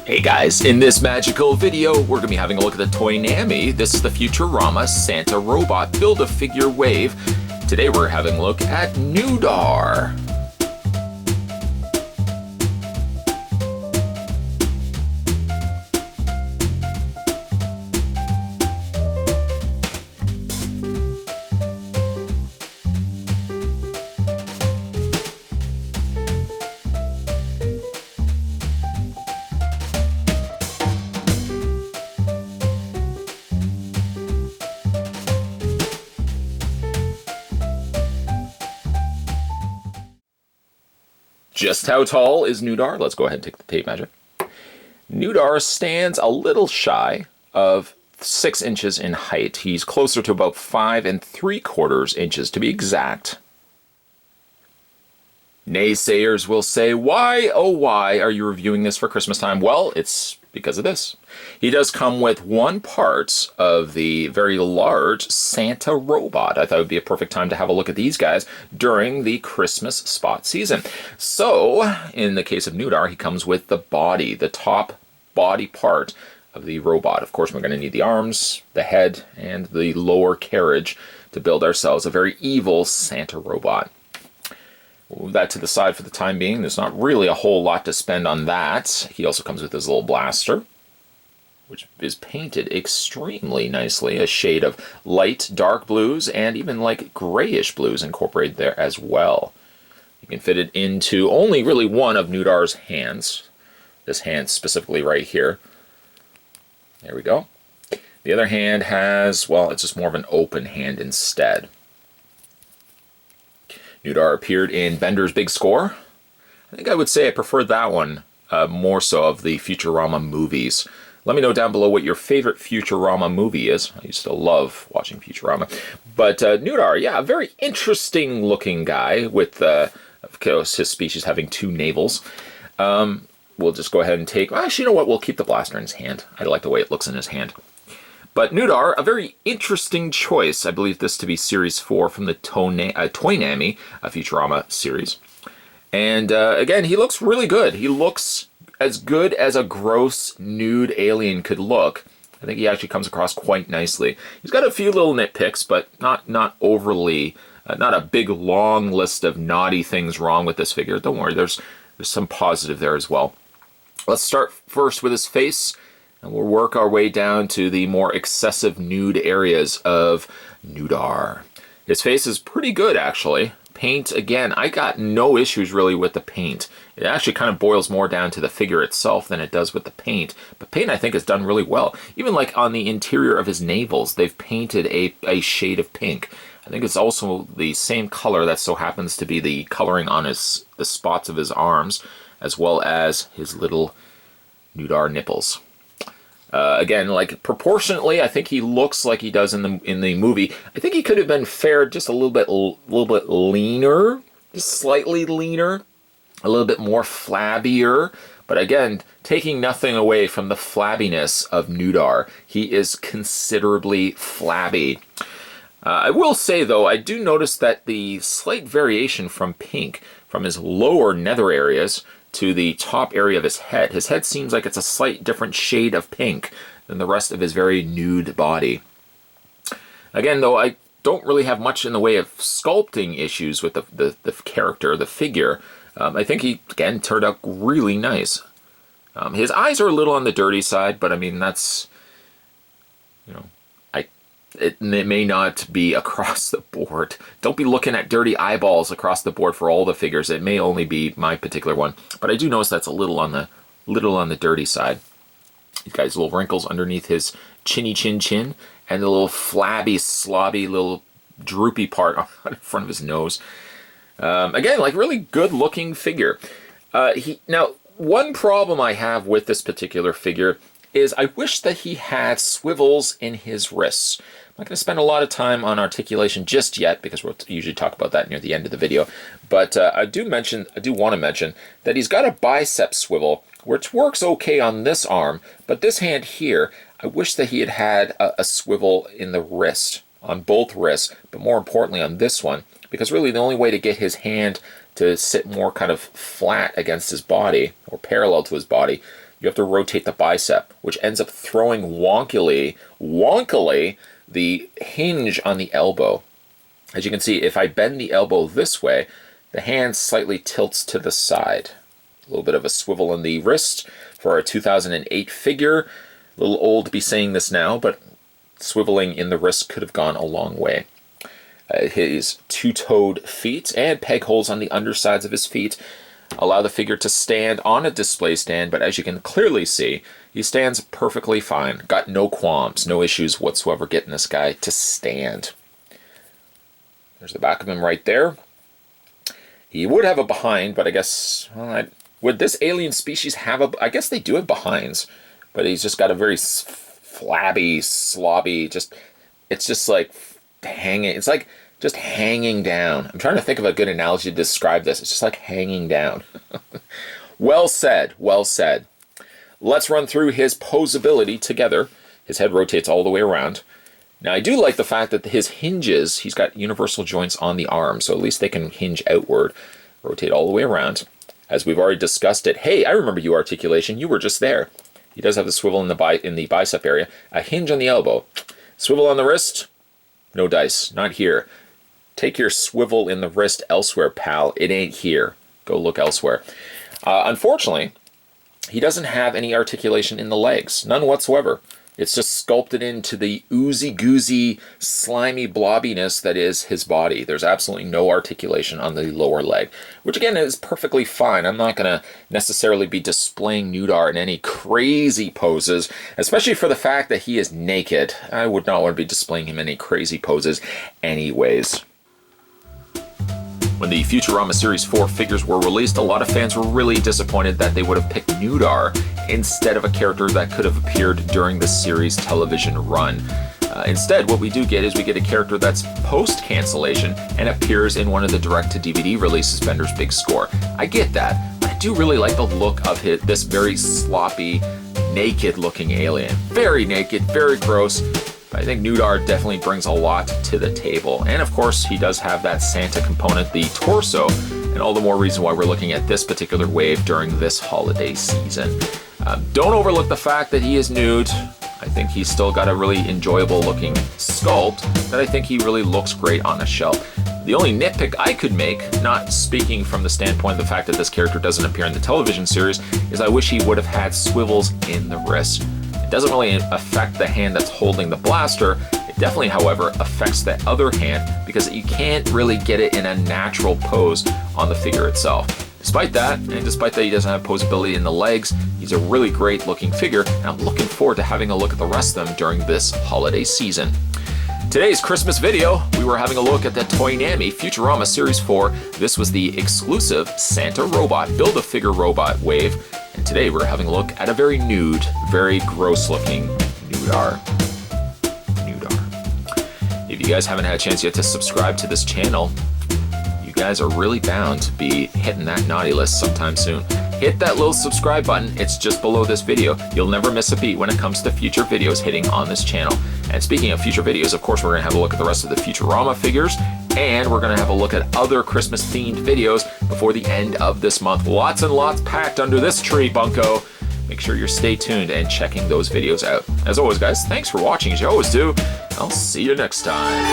Hey guys, in this magical video, we're going to be having a look at the Toynami. This is the Futurama Santa robot Build-A-Figure Wave. Today we're having a look at Nudar. Just how tall is Nudar? Let's go ahead and take the tape measure. Nudar stands a little shy of 6 inches in height. He's closer to about 5 3/4 inches to be exact. Naysayers will say, why, oh why, are you reviewing this for Christmas time? Well, it's because of this. He does come with one part of the very large Santa robot. I thought it would be a perfect time to have a look at these guys during the Christmas spot season. So, in the case of Nudar, he comes with the body, the top body part of the robot. Of course, we're going to need the arms, the head, and the lower carriage to build ourselves a very evil Santa robot. We'll move that to the side for the time being. There's not really a whole lot to spend on that. He also comes with his little blaster, which is painted extremely nicely. A shade of light, dark blues, and even like grayish blues incorporated there as well. You can fit it into only really one of Nudar's hands. This hand specifically right here. There we go. The other hand has, well, it's just more of an open hand instead. Nudar appeared in Bender's Big Score. I think I would say I prefer that one more so of the Futurama movies. Let me know down below what your favorite Futurama movie is. I used to love watching Futurama. But Nudar, yeah, a very interesting looking guy with, of course, his species having 2 navels. We'll just go ahead and take, well, actually, you know what? We'll keep the blaster in his hand. I like the way it looks in his hand. But Nudar, a very interesting choice. I believe this to be Series 4 from the Toynami Futurama series. And again, he looks really good. He looks as good as a gross nude alien could look. I think he actually comes across quite nicely. He's got a few little nitpicks, but not overly, not a big long list of naughty things wrong with this figure. Don't worry, there's some positive there as well. Let's start first with his face. And we'll work our way down to the more excessive nude areas of Nudar. His face is pretty good, actually. Paint, again, I got no issues really with the paint. It actually kind of boils more down to the figure itself than it does with the paint. But paint, I think, is done really well. Even like on the interior of his navels, they've painted a shade of pink. I think it's also the same color that so happens to be the coloring on the spots of his arms, as well as his little Nudar nipples. Again, like proportionately, I think he looks like he does in the movie. I think he could have been fared just a little bit leaner, just slightly leaner, a little bit more flabbier. But again, taking nothing away from the flabbiness of Nudar, he is considerably flabby. I will say though, I do notice that the slight variation from pink from his lower nether areas to the top area of his head. His head seems like it's a slight different shade of pink than the rest of his very nude body. Again, though, I don't really have much in the way of sculpting issues with the character, the figure. I think he, again, turned out really nice. His eyes are a little on the dirty side, but I mean, that's, you know, it may not be across the board. Don't be looking at dirty eyeballs across the board for all the figures. It may only be my particular one, but I do notice that's a little on the dirty side. He's got his little wrinkles underneath his chinny chin, and the little flabby, slobby, little droopy part on the front of his nose. Again, like really good looking figure. Now, one problem I have with this particular figure is I wish that he had swivels in his wrists. I'm not going to spend a lot of time on articulation just yet because we'll usually talk about that near the end of the video. But I do want to mention that he's got a bicep swivel, which works okay on this arm, but this hand here, I wish that he had a swivel in the wrist, on both wrists, but more importantly on this one, because really the only way to get his hand to sit more kind of flat against his body, or parallel to his body, you have to rotate the bicep, which ends up throwing wonkily the hinge on the elbow. As you can see, if I bend the elbow this way, the hand slightly tilts to the side. A little bit of a swivel in the wrist for our 2008 figure. A little old to be saying this now, but swiveling in the wrist could have gone a long way. His two-toed feet and peg holes on the undersides of his feet allow the figure to stand on a display stand, but as you can clearly see, he stands perfectly fine. Got no qualms, no issues whatsoever getting this guy to stand. There's the back of him right there. He would have a behind, but I guess, well, would this alien species have a, I guess they do have behinds, but he's just got a very flabby, slobby, it's just like hanging, it's like just hanging down. I'm trying to think of a good analogy to describe this. It's just like hanging down. Well said, well said. Let's run through his posability together. His head rotates all the way around. Now, I do like the fact that his hinges, he's got universal joints on the arm, so at least they can hinge outward, rotate all the way around. As we've already discussed it, hey, I remember you, articulation, you were just there. He does have the swivel in the bicep area, a hinge on the elbow. Swivel on the wrist, no dice, not here. Take your swivel in the wrist elsewhere, pal. It ain't here. Go look elsewhere. Unfortunately, he doesn't have any articulation in the legs, none whatsoever. It's just sculpted into the oozy-goozy, slimy blobbiness that is his body. There's absolutely no articulation on the lower leg, which again is perfectly fine. I'm not going to necessarily be displaying Nudar in any crazy poses, especially for the fact that he is naked. I would not want to be displaying him in any crazy poses anyways. When the Futurama Series 4 figures were released, a lot of fans were really disappointed that they would have picked Nudar instead of a character that could have appeared during the series' television run. Instead, what we do get is we get a character that's post-cancellation and appears in one of the direct-to-DVD releases, Bender's Big Score. I get that, but I do really like the look of this very sloppy, naked-looking alien. Very naked, very gross. I think Nudar definitely brings a lot to the table. And of course, he does have that Santa component, the torso, and all the more reason why we're looking at this particular wave during this holiday season. Don't overlook the fact that he is nude. I think he's still got a really enjoyable looking sculpt that I think he really looks great on a shelf. The only nitpick I could make, not speaking from the standpoint of the fact that this character doesn't appear in the television series, is I wish he would have had swivels in the wrist. It doesn't really affect the hand that's holding the blaster. It definitely, however, affects the other hand because you can't really get it in a natural pose on the figure itself. Despite that, and despite that he doesn't have posability in the legs, he's a really great looking figure, and I'm looking forward to having a look at the rest of them during this holiday season. Today's Christmas video, we were having a look at the Toynami Futurama Series 4. This was the exclusive Santa robot, Build-A-Figure robot wave. And today we're having a look at a very nude, very gross-looking Nudar. If you guys haven't had a chance yet to subscribe to this channel, you guys are really bound to be hitting that naughty list sometime soon. Hit that little subscribe button, it's just below this video. You'll never miss a beat when it comes to future videos hitting on this channel. And speaking of future videos, of course, we're going to have a look at the rest of the Futurama figures, and we're going to have a look at other Christmas-themed videos before the end of this month. Lots and lots packed under this tree, bunko. Make sure you're stay tuned and checking those videos out. As always, guys, thanks for watching, as you always do. I'll see you next time.